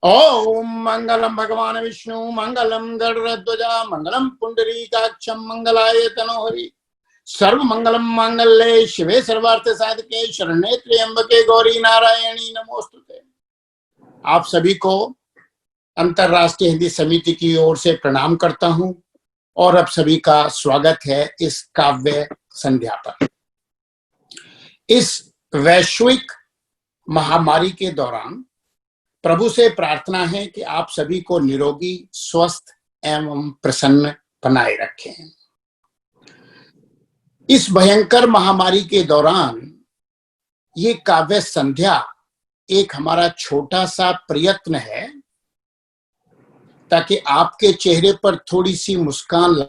ओम मंगलम भगवान विष्णु मंगलम गरुड़ध्वजा मंगलम पुंडरीकाक्षम मंगलाय तनोहरि सर्व मंगलम मांगल्ये शिवे सर्वार्थ साधके शरण्ये त्र्यंबके गौरी नारायणी नमोस्तुते। आप सभी को अंतरराष्ट्रीय हिंदी समिति की ओर से प्रणाम करता हूं और अब सभी का स्वागत है इस काव्य संध्या पर। इस वैश्विक महामारी के दौरान प्रभु से प्रार्थना है कि आप सभी को निरोगी, स्वस्थ एवं प्रसन्न बनाए रखें। इस भयंकर महामारी के दौरान ये काव्य संध्या एक हमारा छोटा सा प्रयत्न है ताकि आपके चेहरे पर थोड़ी सी मुस्कान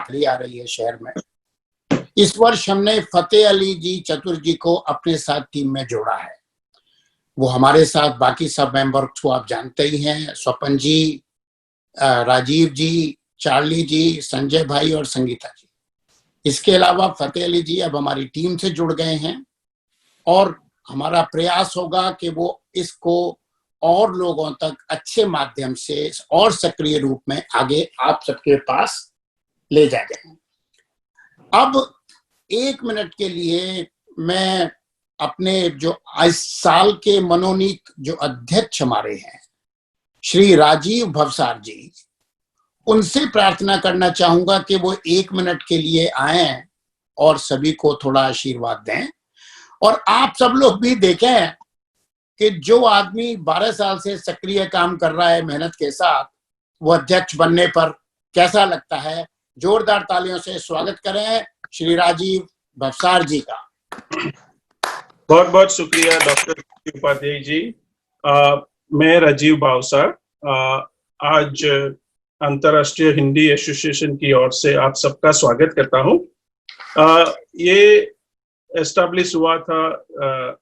आ रही है शहर में। इस वर्ष हमने फतेह अली जी चतुर जी को अपने साथ टीम में जोड़ा है। वो हमारे साथ बाकी सब मेंबर को आप जानते ही हैं, स्वपन जी, राजीव जी, चार्ली जी, संजय भाई और संगीता जी। इसके अलावा फतेह अली जी अब हमारी टीम से जुड़ गए हैं और हमारा प्रयास होगा कि वो इसको और लोगों तक अच्छे माध्यम से और सक्रिय रूप में आगे आप सबके पास ले जाए। अब 1 मिनट के लिए मैं अपने जो इस साल के मनोनीत जो अध्यक्ष हमारे हैं श्री राजीव भवसार जी, उनसे प्रार्थना करना चाहूंगा कि वो 1 मिनट के लिए आएं और सभी को थोड़ा आशीर्वाद दें। और आप सब लोग भी देखें कि जो आदमी 12 साल से सक्रिय काम कर रहा है मेहनत के साथ, वो अध्यक्ष बनने पर कैसा लगता है। जोरदार तालियों से स्वागत करें श्री राजीव भवसार जी का। बहुत बहुत शुक्रिया डॉक्टर उपाध्याय जी। मैं राजीव भावसार आज अंतर्राष्ट्रीय हिंदी एसोसिएशन की ओर से आप सबका स्वागत करता हूं। ये एस्टैब्लिश हुआ था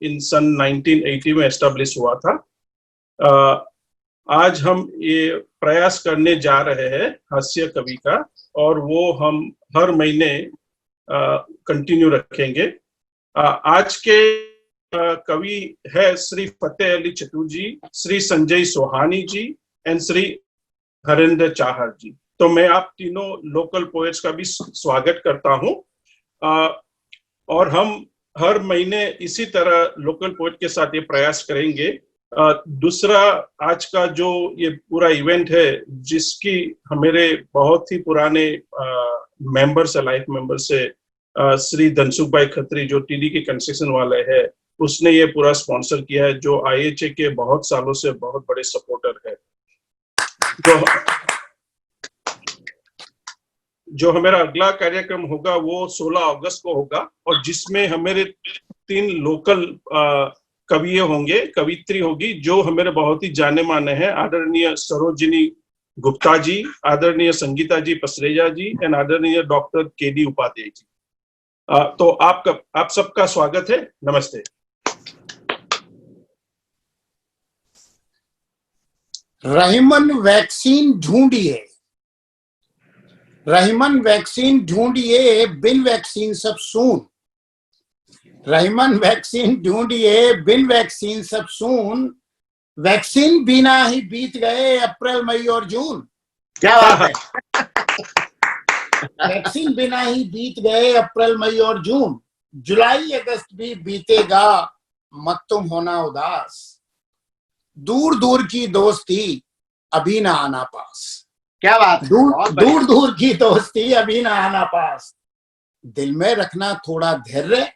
इन सन 1980 में एस्टैब्लिश हुआ था। आज हम ये प्रयास करने जा रहे हैं हास्य कवि का, और वो हम हर महीने कंटिन्यू रखेंगे। आज के कवि है श्री फतेह अली चतुर जी, श्री संजय सोहानी जी एंड श्री हरेंद्र चाहर जी। तो मैं आप तीनों लोकल पोएट्स का भी स्वागत करता हूं। और हम हर महीने इसी तरह लोकल पोएट के साथ ये प्रयास करेंगे। दूसरा, आज का जो ये पूरा इवेंट है, जिसकी मेरे बहुत ही पुराने मेंबर्स है, लाइफ मेंबर्स है, श्री धनसुख भाई खत्री जो टीडी के कंस्ट्रक्शन वाले हैं, उसने ये पूरा स्पॉन्सर किया है, जो आईएचए के बहुत सालों से बहुत बड़े सपोर्टर है। जो हमारा अगला कार्यक्रम होगा वो 16 अगस्त को होगा, और जिसमें हमारे 3 लोकल कवि होंगे, कवित्री होगी, जो हमारे बहुत ही जाने माने हैं। आदरणीय सरोजिनी गुप्ता जी, आदरणीय संगीता जी पसरेजा जी एंड आदरणीय डॉक्टर केडी उपाध्याय जी। तो आप सबका स्वागत है। नमस्ते। रहीमन वैक्सीन ढूंढिए, रहीमन वैक्सीन ढूंढिए, बिन वैक्सीन सब सून। रहीमन वैक्सीन ढूंढिए, बिन वैक्सीन सब सून। वैक्सीन बिना ही बीत गए अप्रैल मई और जून। क्या बात है। वैक्सीन बिना ही बीत गए अप्रैल मई और जून। जुलाई अगस्त भी बीतेगा, मत तुम होना उदास। दूर दूर की दोस्ती अभी ना आना पास। क्या बात। दूर दूर की दोस्ती अभी ना आना पास। दिल में रखना थोड़ा धैर्य,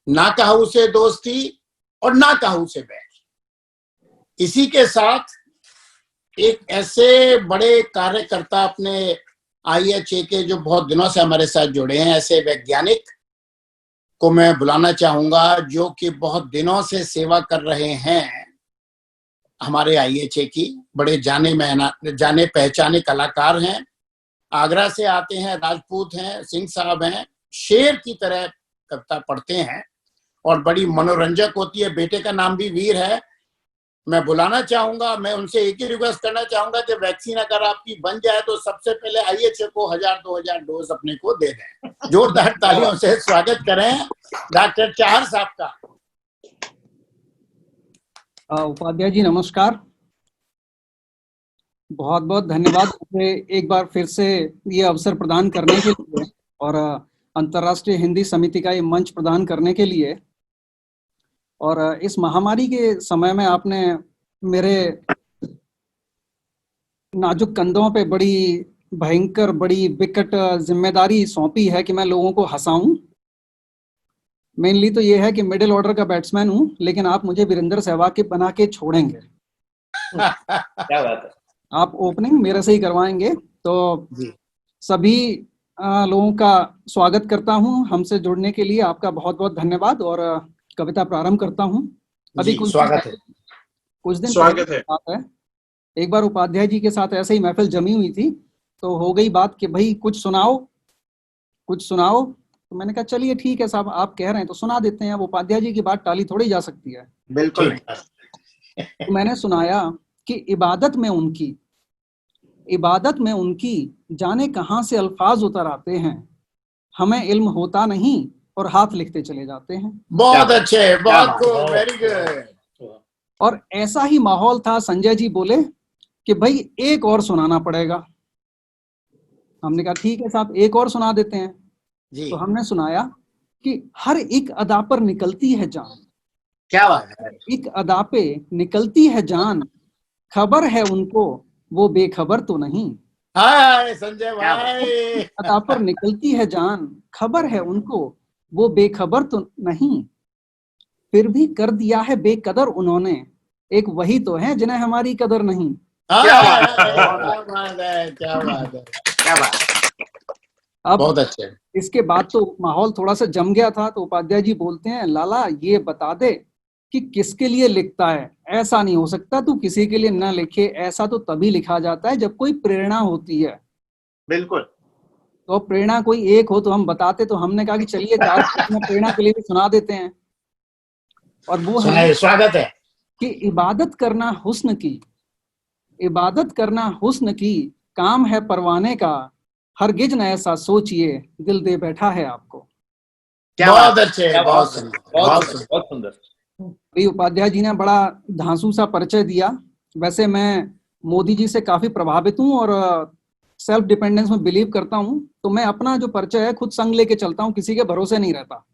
ना कहूं से दोस्ती और ना कहूं से बैर। इसी के साथ एक ऐसे बड़े कार्यकर्ता अपने आईएचए के जो बहुत दिनों से हमारे साथ जुड़े हैं, ऐसे वैज्ञानिक को मैं बुलाना चाहूंगा, जो कि बहुत दिनों से सेवा कर रहे हैं हमारे आईएचए की। बड़े जाने पहचाने कलाकार हैं। आगरा से आते हैं, राजपूत हैं, सिंह साहब हैं, शेर की तरह कविता पढ़ते हैं और बड़ी मनोरंजक होती है। बेटे का नाम भी वीर है। मैं बुलाना चाहूंगा, मैं उनसे एक ही रिक्वेस्ट करना चाहूंगा कि वैक्सीन अगर आपकी बन जाए तो सबसे पहले IHA को 1000-2000 डोज अपने को दे दें। जोरदार तालियों से स्वागत करें डॉक्टर चाहर साहब का। उपाध्याय जी नमस्कार, बहुत बहुत धन्यवाद मुझे एक बार फिर से ये अवसर प्रदान करने के लिए और अंतर्राष्ट्रीय हिंदी समिति का ये मंच प्रदान करने के लिए। और इस महामारी के समय में आपने मेरे नाजुक कंधों पे बड़ी भयंकर, बड़ी विकट जिम्मेदारी सौंपी है कि मैं लोगों को हंसाऊं। मेनली तो ये है कि मिडिल ऑर्डर का बैट्समैन हूं, लेकिन आप मुझे वीरेंद्र सहवाग के बना के छोड़ेंगे। क्या बात है। आप ओपनिंग मेरे से ही करवाएंगे। तो सभी लोगों का स्वागत करता हूं। हमसे जुड़ने के लिए आपका बहुत बहुत धन्यवाद और कविता प्रारंभ करता हूं। अभी कुछ दिन स्वागत है। बात है, एक बार उपाध्याय जी के साथ ऐसे ही महफिल जमी हुई थी, तो हो गई बात कि भाई कुछ सुनाओ कुछ सुनाओ। तो मैंने कहा चलिए ठीक है साहब, आप कह रहे हैं तो सुना देते हैं। अब उपाध्याय जी की बात टाली थोड़ी जा सकती है। बिल्कुल। तो मैंने सुनाया कि इबादत में उनकी जाने कहां से अल्फाज उतर आते हैं, हमें इल्म होता नहीं और हाथ लिखते चले जाते हैं। बहुत अच्छे, बहुत खूब, वेरी गुड। और ऐसा ही माहौल था। संजय जी बोले कि भाई एक और सुनाना पड़ेगा। हमने कहा ठीक है साहब, एक और सुना देते हैं जी। तो हमने सुनाया कि हर एक अदा पर निकलती है जान। क्या बात है। एक अदा पे निकलती है जान, खबर है उनको वो बेखबर तो नहीं। हाय संजय भाई। अदा पर निकलती है जान, खबर है उनको वो बेखबर तो नहीं, फिर भी कर दिया है बेकदर उन्होंने, एक वही तो है जिन्हें हमारी कदर नहीं। क्या बात है, क्या बात है, क्या बात है। अब बहुत अच्छे। इसके बाद तो माहौल थोड़ा सा जम गया था। तो उपाध्याय जी बोलते हैं, लाला ये बता दे कि किसके लिए लिखता है। ऐसा नहीं हो सकता तू किसी के लिए ना लिखे, ऐसा तो तभी लिखा जाता है जब कोई प्रेरणा होती है। बिल्कुल। तो प्रेरणा कोई एक हो तो हम बताते। तो हमने कहा कि चलिए 4 प्रेरणा के लिए भी सुना देते हैं। और वो है स्वागत है कि इबादत करना हुस्न की, इबादत करना हुस्न की, काम है परवाने का, हरगिज न ऐसा सोचिए, दिल दे बैठा है आपको। बहुत अच्छे, बहुत सुंदर, बहुत सुंदर। उपाध्याय जी ने बड़ा धांसू सा परिचय दिया। वैसे मैं मोदी जी से काफी प्रभावित हूँ और सेल्फ डिपेंडेंस में बिलीव करता हूँ। तो मैं अपना जो परिचय है खुद संग लेके चलता हूँ, किसी के भरोसे नहीं रहता।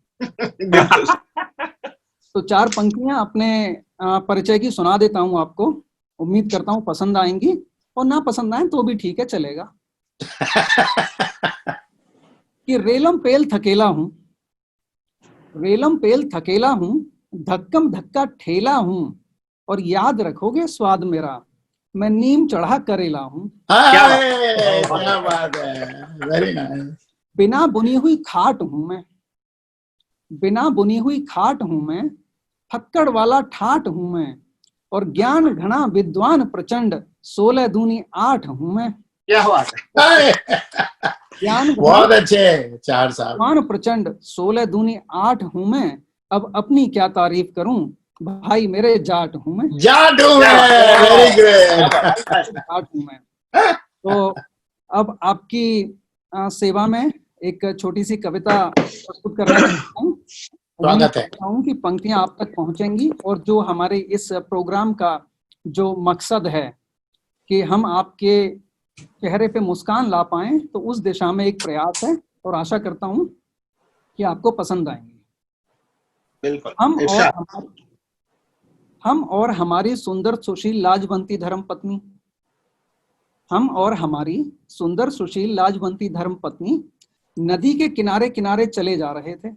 तो 4 पंक्तियां अपने परिचय की सुना देता हूँ आपको। उम्मीद करता हूँ पसंद आएंगी, और ना पसंद आए तो भी ठीक है, चलेगा। कि रेलम पेल थकेला हूँ, रेलम पेल थकेला हूँ, धक्कम धक्का ठेला हूँ, और याद रखोगे स्वाद मेरा, मैं नीम चढ़ा करेला हूँ। क्या बात है, वेरी नाइस। बिना बुनी हुई खाट हूँ मैं, बिना बुनी हुई खाट हूँ मैं, फक्कड़ वाला ठाट हूँ मैं, और ज्ञान घना विद्वान प्रचंड, 16 दूनी 8 हूँ मैं। क्या बात है। ज्ञान बहुत अच्छे चार साहब। विद्वान प्रचंड, 16 दूनी 8 हूँ मैं, अब अपनी क्या तारीफ करूं, भाई मेरे जाट हूँ मैं। जाट हूँ मैं, वेरी गुड। जाट हूँ मैं। तो अब आपकी सेवा में एक छोटी सी कविता प्रस्तुत करना चाहता हूँ। स्वागत है। कि पंक्तियां आप तक पहुंचेंगी, और जो हमारे इस प्रोग्राम का जो मकसद है कि हम आपके चेहरे पे मुस्कान ला पाएं, तो उस दिशा में एक प्रयास है, और आशा करता हूं कि आपको पसंद आएंगे। बिल्कुल। हम और हमारी सुंदर सुशील लाजवंती धर्म पत्नी, हम और हमारी सुंदर सुशील लाजवंती धर्म पत्नी नदी के किनारे किनारे चले जा रहे थे।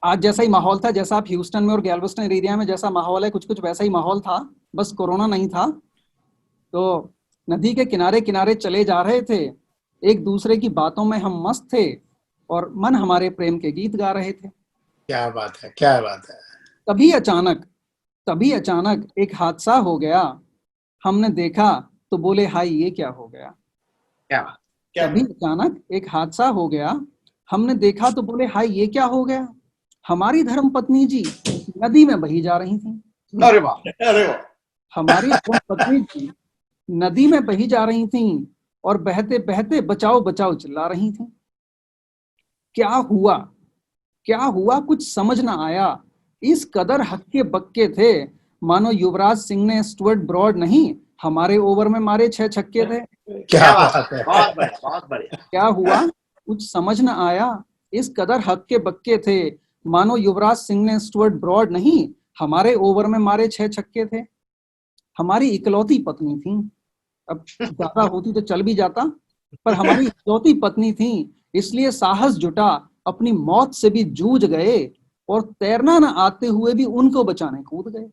आज जैसा ही माहौल था, जैसा आप ह्यूस्टन में और गैल्वेस्टन एरिया में जैसा माहौल है, कुछ कुछ वैसा ही माहौल था, बस कोरोना नहीं था। तो नदी के किनारे किनारे चले जा रहे थे, एक दूसरे की बातों में हम मस्त थे, और मन हमारे प्रेम के गीत गा रहे थे। क्या बात है, क्या बात है। तभी अचानक एक हादसा हो गया, हमने देखा तो बोले हाय ये क्या हो गया। क्या तभी अचानक एक हादसा हो गया, हमने देखा तो बोले हाय ये क्या हो गया, हमारी धर्म पत्नी जी नदी में बही जा रही थी। अरे वाह, अरे वाह, हमारी धर्म पत्नी जी नदी में बही जा रही थी और बहते बहते बचाओ बचाओ चिल्ला रही थी। क्या हुआ, क्या हुआ, कुछ समझ ना आया। इस कदर हक्के बक्के थे मानो युवराज सिंह ने स्टुअर्ट ब्रॉड नहीं हमारे ओवर में मारे 6 छक्के थे। क्या बात है। बहुत बढ़िया, बहुत बढ़िया। क्या हुआ, कुछ समझ न आया। इस कदर हक्के बक्के थे मानो युवराज सिंह ने स्टुअर्ट ब्रॉड नहीं हमारे ओवर में मारे 6 छक्के थे। हमारी इकलौती पत्नी थी, अब ज्यादा होती तो चल भी जाता, पर हमारी इकलौती पत्नी थी, इसलिए साहस जुटा, अपनी मौत से भी जूझ गए और तैरना न आते हुए भी उनको बचाने कूद गए।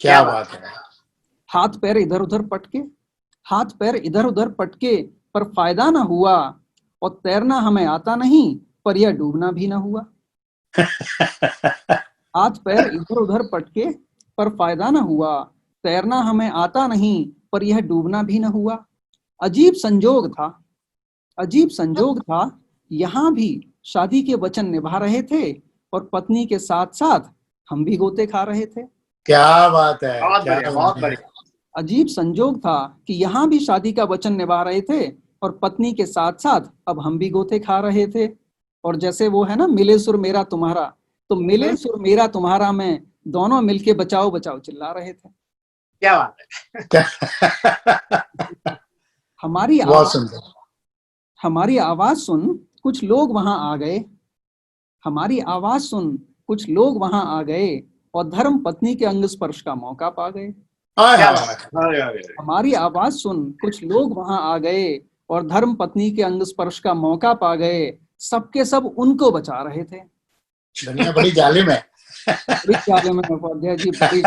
क्या बात है। हाथ पैर इधर उधर पटके, हाथ पैर इधर उधर पटके, पर फायदा ना हुआ, और तैरना हमें आता नहीं पर यह डूबना भी ना हुआ। हाथ पैर इधर उधर पटके पर फायदा ना हुआ, तैरना हमें आता नहीं पर यह डूबना भी ना हुआ। अजीब संजोग था, अजीब संजोग था, यहाँ भी शादी के वचन निभा रहे थे और पत्नी के साथ साथ हम भी गोते खा रहे थे। क्या बात है। बहुत क्या बढ़िया, बात बहुत है। बढ़िया। अजीब संजोग था कि यहाँ भी शादी का वचन निभा रहे थे और पत्नी के साथ साथ अब हम भी गोते खा रहे थे। और जैसे वो है ना, मिले सुर मेरा तुम्हारा, तो मिले सुर मेरा तुम्हारा में दोनों मिलके बचाओ बचाओ चिल्ला रहे थे। क्या बात है। हमारी बहुत आवाज, सुंदर। हमारी आवाज सुन कुछ लोग वहां आ गए, हमारी आवाज सुन कुछ लोग वहां आ गए और धर्म पत्नी के अंग स्पर्श का मौका पा गए। हाय क्या हाय बात हाय। है। अरे, अरे, अरे। हमारी आवाज सुन कुछ लोग वहां आ गए और धर्म पत्नी के अंग स्पर्श का मौका पा गए। सबके सब उनको बचा रहे थे। दुनिया बड़ी जालिम है। बड़ी जालिम है उपाध्याय जी, बड़ी।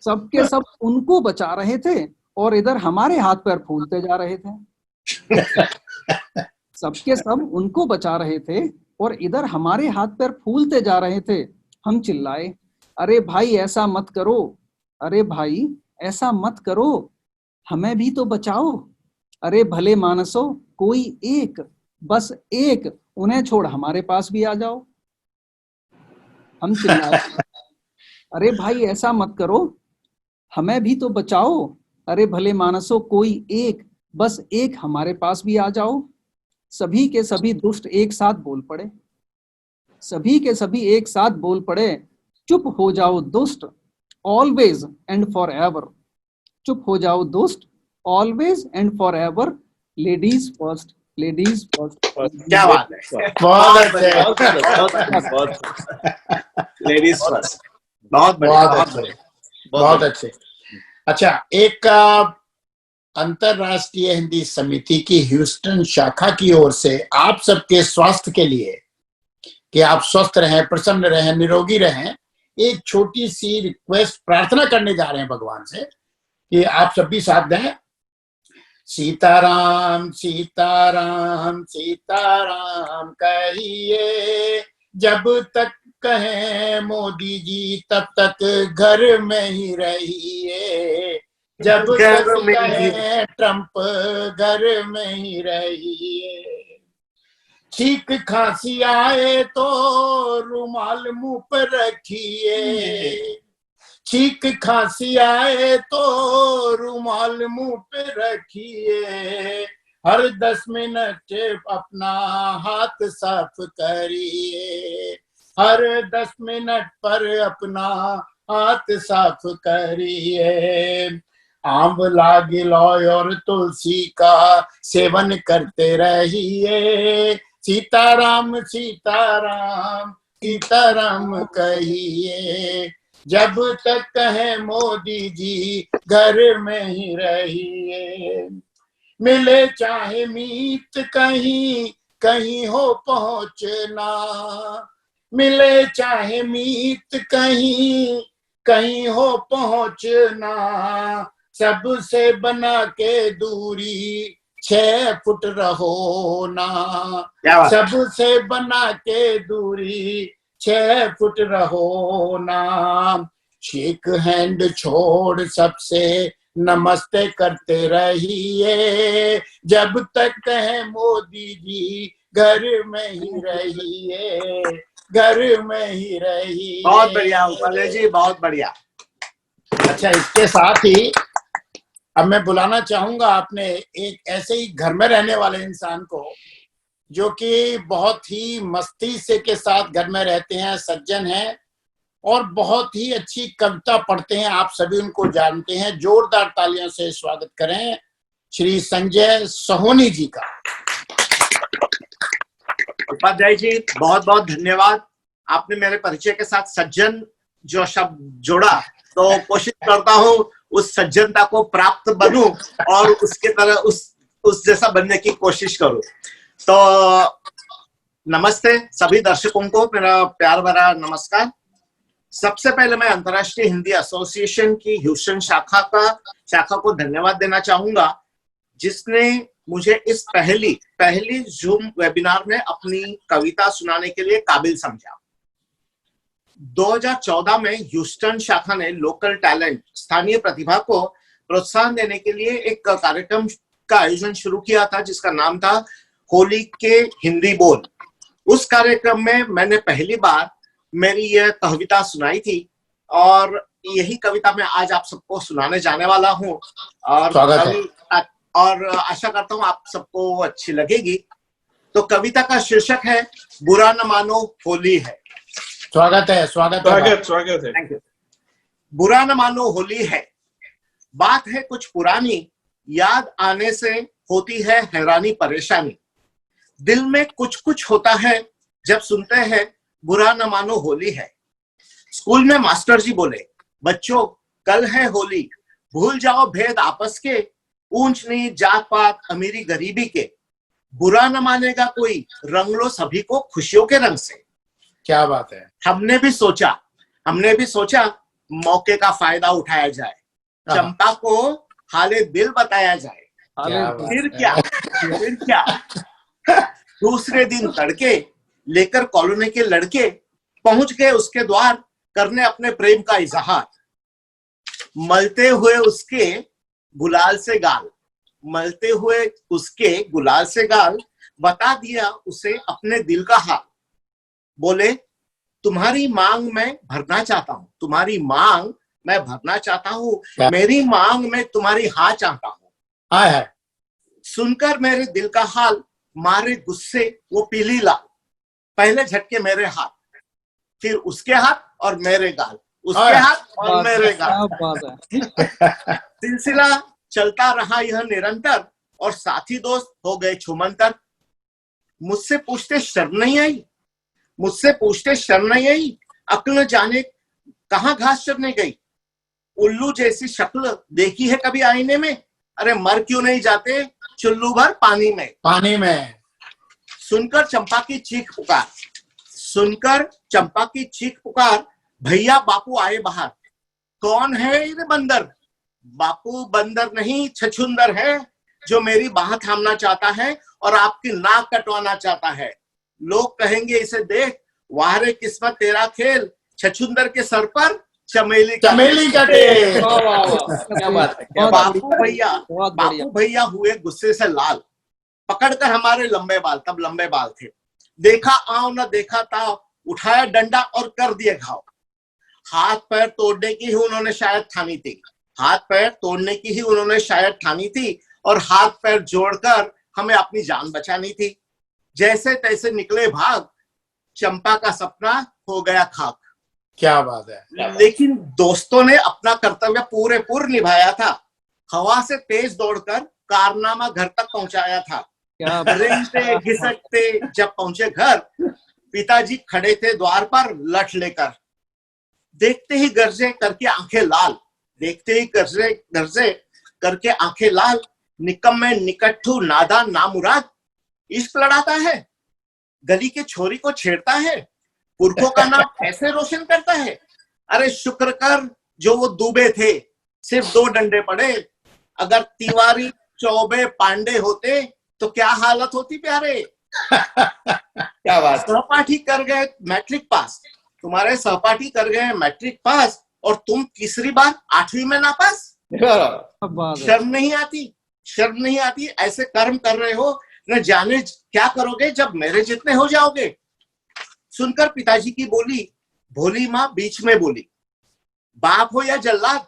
सबके सब उनको बचा रहे थे और इधर हमारे हाथ पैर फूलते जा रहे थे। सबके सब उनको बचा रहे थे और इधर हमारे हाथ पैर फूलते जा रहे थे। हम चिल्लाए, अरे भाई ऐसा मत करो, अरे भाई ऐसा मत करो, हमें भी तो बचाओ। अरे भले मानसो, कोई एक, बस एक, उन्हें छोड़ हमारे पास भी आ जाओ। हम चिल्लाए, अरे भाई ऐसा मत करो, हमें भी तो बचाओ। अरे भले मानसो, कोई एक, बस एक, हमारे पास भी आ जाओ। सभी के सभी दुष्ट एक साथ बोल पड़े, सभी के सभी एक साथ बोल पड़े, चुप हो जाओ दुष्ट, ऑलवेज एंड फॉर एवर। चुप हो जाओ दुष्ट, always and for ever, ladies first, ladies first. क्या बात है। बहुत अच्छे। बहुत सुंदर, बहुत सुंदर, बहुत सुंदर। Ladies first. बहुत बढ़िया, बहुत बहुत अच्छे, बढ़िया। बहुत अच्छे। अच्छा, एक अंतरराष्ट्रीय हिंदी समिति की ह्यूस्टन शाखा की ओर से आप सबके स्वास्थ्य के लिए, कि आप स्वस्थ रहें, प्रसन्न रहें, निरोगी रहें, एक छोटी सी रिक्वेस्ट, प्रार्थना करने जा रहे हैं भगवान से कि आप सब भी साथ दें। सीताराम सीताराम सीताराम कहिए, जब तक कहें मोदी जी तब तक घर में ही रहिए, जब तक कहें ट्रंप घर में ही रहिए। छींक खांसी आए तो रुमाल मुंह पर रखिए, छींक खांसी आए तो रुमाल मुंह पे रखिए, हर 10 मिनट अपना हाथ साफ करिए, हर 10 मिनट पर अपना हाथ साफ करिए। आंवला गिलोय और तुलसी का सेवन करते रहिए, सीताराम सीताराम सीताराम कहिए, जब तक कहे मोदी जी घर में ही रहिए। मिले चाहे मीत कहीं कहीं हो पहुंचना, मिले चाहे मीत कहीं कहीं हो पहुंचना, सबसे बना के दूरी 6 फुट रहो ना, सबसे बना के दूरी 6 फुट रहो ना। शेक हैंड छोड़ सबसे नमस्ते करते रहिए, जब तक है मोदी जी घर में ही रहिए, घर में ही रहिए। बहुत बढ़िया उपाध्याय जी, बहुत बढ़िया। अच्छा, इसके साथ ही अब मैं बुलाना चाहूंगा अपने एक ऐसे ही घर में रहने वाले इंसान को, जो कि बहुत ही मस्ती से के साथ घर में रहते हैं, सज्जन हैं और बहुत ही अच्छी कविता पढ़ते हैं। आप सभी उनको जानते हैं। जोरदार तालियों से स्वागत करें श्री संजय सोहोनी जी का। उपाध्याय जी बहुत बहुत धन्यवाद। आपने मेरे परिचय के साथ सज्जन जो शब्द जोड़ा, तो कोशिश करता हूँ उस सज्जनता को प्राप्त बनूं और उसके तरह उस जैसा बनने की कोशिश करूं। तो नमस्ते सभी दर्शकों को, मेरा प्यार भरा नमस्कार। सबसे पहले मैं अंतर्राष्ट्रीय हिंदी एसोसिएशन की ह्यूस्टन शाखा को धन्यवाद देना चाहूंगा, जिसने मुझे इस पहली जूम वेबिनार में अपनी कविता सुनाने के लिए काबिल समझा। 2014 में ह्यूस्टन शाखा ने लोकल टैलेंट, स्थानीय प्रतिभा को प्रोत्साहन देने के लिए एक कार्यक्रम का आयोजन शुरू किया था, जिसका नाम था होली के हिंदी बोल। उस कार्यक्रम में मैंने पहली बार मेरी यह कविता सुनाई थी और यही कविता मैं आज आप सबको सुनाने जाने वाला हूँ और आशा करता हूँ आप सबको अच्छी लगेगी। तो कविता का शीर्षक है बुरा न मानो होली है। स्वागत है, स्वागत है, स्वागत है। Thank you. बुरा न मानो होली है, बात है कुछ पुरानी, याद आने से होती है हैरानी परेशानी। दिल में कुछ कुछ होता है जब सुनते हैं बुरा न मानो होली है। स्कूल में मास्टर जी बोले, बच्चों कल है होली, भूल जाओ भेद आपस के, ऊंच नीच जात पात अमीरी गरीबी के, बुरा न मानेगा कोई, रंग लो सभी को खुशियों के रंग से। क्या बात है। हमने भी सोचा मौके का फायदा उठाया जाए, चंपा को हाले दिल बताया जाए। फिर क्या दूसरे दिन तड़के लेकर कॉलोनी के लड़के पहुंच गए उसके द्वार, करने अपने प्रेम का इजहार। मलते हुए उसके गुलाल से गाल, बता दिया उसे अपने दिल का हाल। बोले तुम्हारी मांग मैं भरना चाहता हूँ, मेरी मांग में तुम्हारी हाँ चाहता हूँ। सुनकर मेरे दिल का हाल, मारे गुस्से वो पीली लाल। पहले झटके मेरे हाथ, फिर उसके हाथ और मेरे गाल, उसके हाथ और मेरे गाल। सिलसिला चलता रहा यह निरंतर और साथी दोस्त हो गए छुमंतर। मुझसे पूछते शर्म नहीं आई, अक्ल जाने कहाँ घास चरने गई। उल्लू जैसी शक्ल देखी है कभी आईने में, अरे मर क्यों नहीं जाते चुल्लू भर पानी में। सुनकर चंपा की चीख पुकार, भैया बापू आए बाहर। कौन है ये बंदर? बापू बंदर नहीं छछुंदर है, जो मेरी बाह थामना चाहता है और आपकी नाक कटवाना चाहता है। लोग कहेंगे इसे देख, वाह रे किस्मत तेरा खेल, छछुंदर के सर पर चमेली का तेल। क्या बात है। बापू भैया हुए गुस्से से लाल, पकड़कर हमारे लंबे बाल, तब लंबे बाल थे। देखा आव न देखा ताव, उठाया डंडा और कर दिए घाव। हाथ पैर तोड़ने की ही उन्होंने शायद ठानी थी और हाथ पैर जोड़कर हमें अपनी जान बचानी थी। जैसे तैसे निकले भाग, चंपा का सपना हो गया खाक। क्या बात है। लेकिन दोस्तों ने अपना कर्तव्य पूरे निभाया था। हवा से तेज दौड़कर कारनामा घर तक पहुंचाया था। रेंगते घिसकते जब पहुंचे घर, पिताजी खड़े थे द्वार पर लठ लेकर। देखते ही गर्जे करके आंखें लाल, निकम्मे निकट्ठू नादान नामुराद, इश्क लड़ाता है, गली के छोरी को छेड़ता है, पुरखों का नाम ऐसे रोशन करता है। अरे शुक्र कर जो वो डूबे थे, सिर्फ 2 डंडे पड़े। अगर तिवारी चौबे पांडे होते तो क्या हालत होती प्यारे। क्या बात। सहपाठी कर गए मैट्रिक पास, तुम्हारे सहपाठी कर गए मैट्रिक पास और तुम तीसरी बार 8वीं में नापास। शर्म नहीं आती ऐसे कर्म कर रहे हो, न जाने क्या करोगे जब मेरे जितने हो जाओगे। सुनकर पिताजी की बोली भोली माँ बीच में बोली, बाप हो या जल्लाद,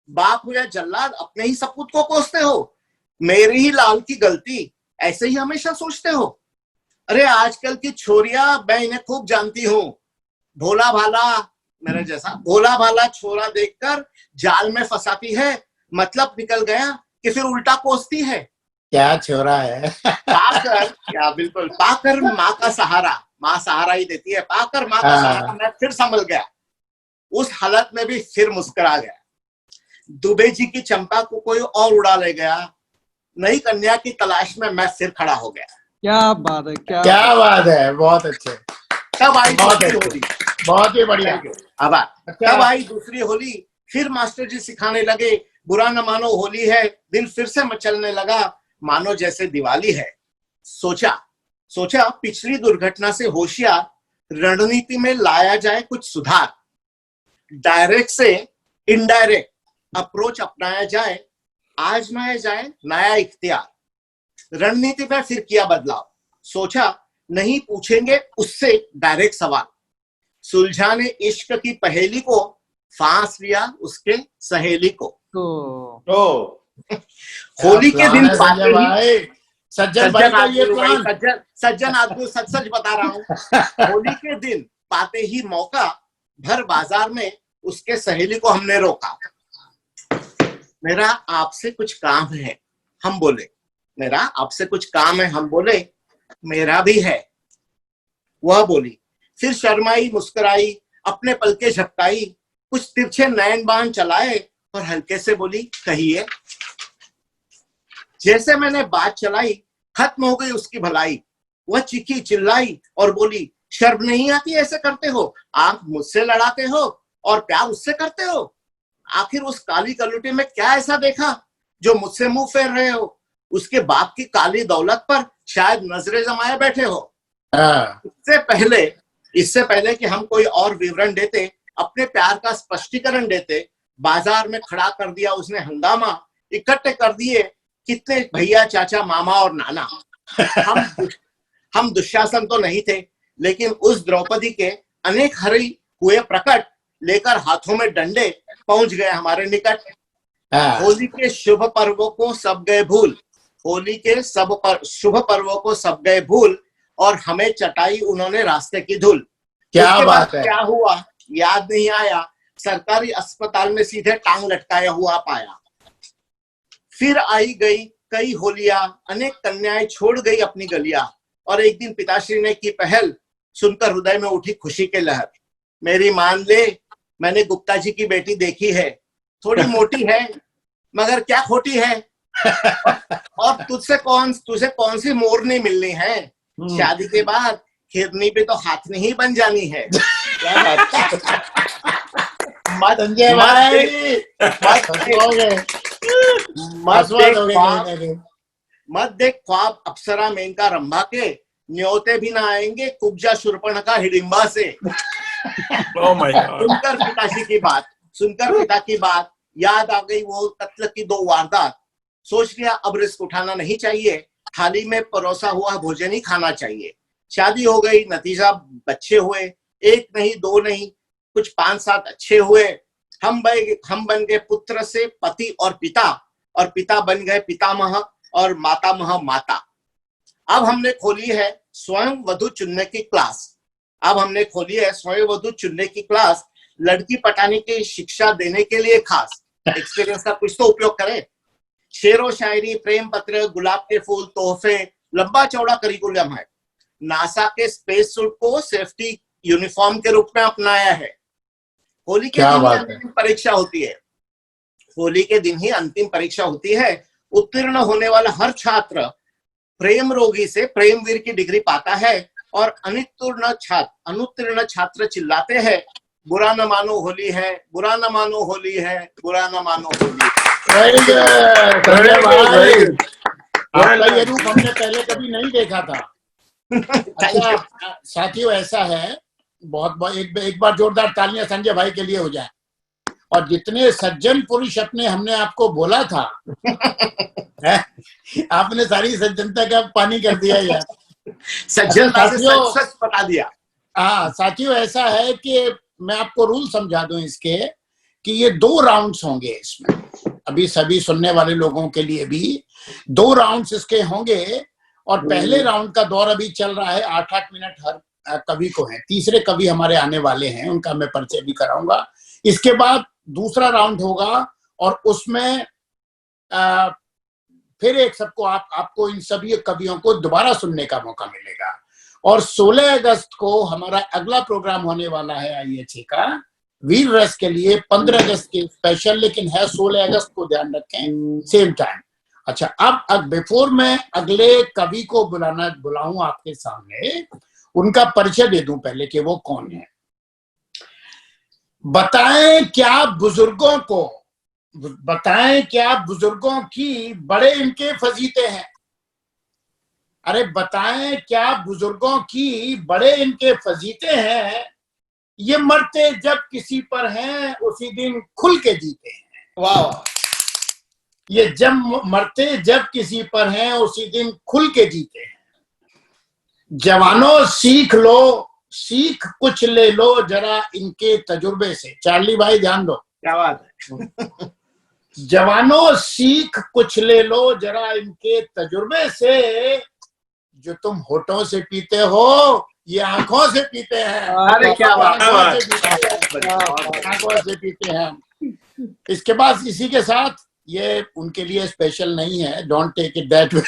बाप हो या जल्लाद, अपने ही सपूत को कोसते हो। मेरी ही लाल की गलती, ऐसे ही हमेशा सोचते हो। अरे आजकल की छोरियां मैं इन्हें खूब जानती हूँ। भोला भाला, मेरे जैसा भोला भाला छोरा देखकर जाल में फंसाती है, मतलब निकल गया कि फिर उल्टा कोसती है। क्या छोरा है। पाकर, क्या बिल्कुल, पाकर माँ का सहारा, माँ सहारा ही देती है, पाकर माँ का सहारा मैं फिर संभल गया। उस हालत में भी फिर मुस्कुरा गया। दुबे जी की चंपा को कोई और उड़ा ले गया, नई कन्या की तलाश में मैं फिर खड़ा हो गया। क्या बात है, क्या बात है, बहुत अच्छे। तब आई बहुत दूसरी अच्छे, होली। बहुत ही बढ़िया। आभार। अच्छा। तब आई दूसरी होली, फिर मास्टर जी सिखाने लगे, बुरा न मानो होली है, दिल फिर से मचलने लगा, मानो जैसे दिवाली है। सोचा पिछली दुर्घटना से होशियार, रणनीति में लाया जाए कुछ सुधार। डायरेक्ट से इनडायरेक्ट अप्रोच अपनाया जाए, आजमाया जाए नया इख्तियार। रणनीति में फिर किया बदलाव, सोचा नहीं पूछेंगे उससे डायरेक्ट सवाल। सुलझाने इश्क की पहेली को, फांस लिया उसके सहेली को। ओ होली के दिन पाते ही सज्जन भाई का ये प्लान, सज्जन आदमी सच बता रहा हूँ। होली के दिन पाते ही मौका, भर बाजार में उसके सहेली को हमने रोका। मेरा आपसे कुछ काम है, हम बोले। मेरा आपसे कुछ काम है, हम बोले। मेरा भी है, वह बोली। फिर शर्माई मुस्कुराई, अपने पलके झपकाई, कुछ तिरछे नयन बाण चलाए और हल्के से बोली कहिए। जैसे मैंने बात चलाई, खत्म हो गई उसकी भलाई। वह चीखी चिल्लाई और बोली, शर्म नहीं आती ऐसे करते हो? आप मुझसे लड़ाते हो और प्यार उससे करते हो। आखिर उस काली कलुटी में क्या ऐसा देखा जो मुझसे मुंह फेर रहे हो? उसके बाप की काली दौलत पर शायद नजरें जमाए बैठे हो। इससे पहले कि हम कोई और विवरण देते, अपने प्यार का स्पष्टीकरण देते, बाजार में खड़ा कर दिया उसने हंगामा। इकट्ठे कर दिए कितने भैया, चाचा, मामा और नाना। हम दुशासन तो नहीं थे, लेकिन उस द्रौपदी के अनेक हरे हुए प्रकट लेकर हाथों में डंडे पहुंच गए हमारे निकट। होली के शुभ पर्वों को सब गए भूल, होली के शुभ पर्वों को सब गए भूल, और हमें चटाई उन्होंने रास्ते की धूल। क्या बात है। क्या हुआ याद नहीं आया, सरकारी अस्पताल में सीधे टांग लटकाया हुआ पाया। फिर आई गई कई होलियां, अनेक कन्याएं छोड़ गई अपनी गलियां, और एक दिन पिताश्री ने की पहल, सुनकर हृदय में उठी खुशी के लहर। मेरी मान ले, मैंने गुप्ता जी की बेटी देखी है, थोड़ी मोटी है मगर क्या खोटी है, और तुझे कौन सी मोरनी मिलनी है, शादी के बाद हिरनी पे तो हाथनी ही बन जानी है। क्या बात। संजय भाई मत देख ख्वाब अप्सरा मेनका रंभा के, न्योते भी ना आएंगे कुब्जा शूर्पणखा हिडिंबा से। सुनकर पिता की बात याद आ गई वो कत्ल की 2 वारदात। सोच लिया अब रिस्क उठाना नहीं चाहिए, थाली में परोसा हुआ भोजन ही खाना चाहिए। शादी हो गई, नतीजा बच्चे हुए, 1 नहीं 2 नहीं, कुछ 5-7 अच्छे हुए। हम बन गए पुत्र से पति और पिता बन गए पितामह और मातामह माता। अब हमने खोली है स्वयं वधु चुनने की क्लास, लड़की पटाने की शिक्षा देने के लिए खास। एक्सपीरियंस का कुछ तो उपयोग करें। शेरो शायरी, प्रेम पत्र, गुलाब के फूल, तोहफे, लंबा चौड़ा करिकुलम है। नासा के स्पेस सूट को सेफ्टी यूनिफॉर्म के रूप में अपनाया है। होली के दिन ही अंतिम परीक्षा होती है। होली के दिन ही अंतिम परीक्षा होती है। उत्तीर्ण होने वाला हर छात्र प्रेम रोगी से प्रेमवीर की डिग्री पाता है, और अनुत्तीर्ण छात्र चिल्लाते हैं, बुरा न मानो होली है, बुरा न मानो होली है, बुरा न मानो होली। आपका ये रूप हमने पहले कभी नहीं देखा था। अच्छा साथियों, ऐसा है, बहुत एक बार जोरदार तालियां संजय भाई के लिए हो जाए। और जितने सज्जन पुरुष हमने आपको बोला था आपने सारी सज्जनता का पानी कर दिया यार। सज्जनता से सच बता दिया। हाँ साथियों, ऐसा है कि मैं आपको रूल समझा दूं इसके कि ये 2 राउंड्स होंगे इसमें। अभी सभी सुनने वाले लोगों के लिए भी 2 राउंड्स इसके होंगे और पहले राउंड का दौर अभी चल रहा है। 8-8 मिनट हर कवि को है। तीसरे कवि हमारे आने वाले हैं, उनका मैं परिचय भी कराऊंगा। इसके बाद दूसरा राउंड होगा और उसमें फिर एक सबको आपको इन सभी कवियों को दोबारा सुनने का मौका मिलेगा। और 16 अगस्त को हमारा अगला प्रोग्राम होने वाला है IHA का वीर रस के लिए। 15 अगस्त के स्पेशल, लेकिन है 16 अगस्त को, ध्यान रखें, सेम टाइम। अच्छा, अब बिफोर मैं अगले कवि को बुलाऊं आपके सामने, उनका परिचय दे दूं पहले कि वो कौन है। बताएं क्या बुजुर्गों की बड़े इनके फजीते हैं। अरे बताएं क्या बुजुर्गों की बड़े इनके फजीते हैं। ये मरते जब किसी पर हैं उसी दिन खुल के जीते हैं। वाह। ये जब मरते जब किसी पर हैं उसी दिन खुल के जीते हैं। जवानों सीख कुछ ले लो जरा इनके तजुर्बे से। चार्ली भाई ध्यान दो, क्या बात है। जवानों सीख कुछ ले लो जरा इनके तजुर्बे से। जो तुम होठों से पीते हो ये आंखों से पीते हैं। अरे क्या बात है। आंखों से पीते हैं। इसके बाद इसी के साथ ये उनके लिए स्पेशल नहीं है, don't take it that way.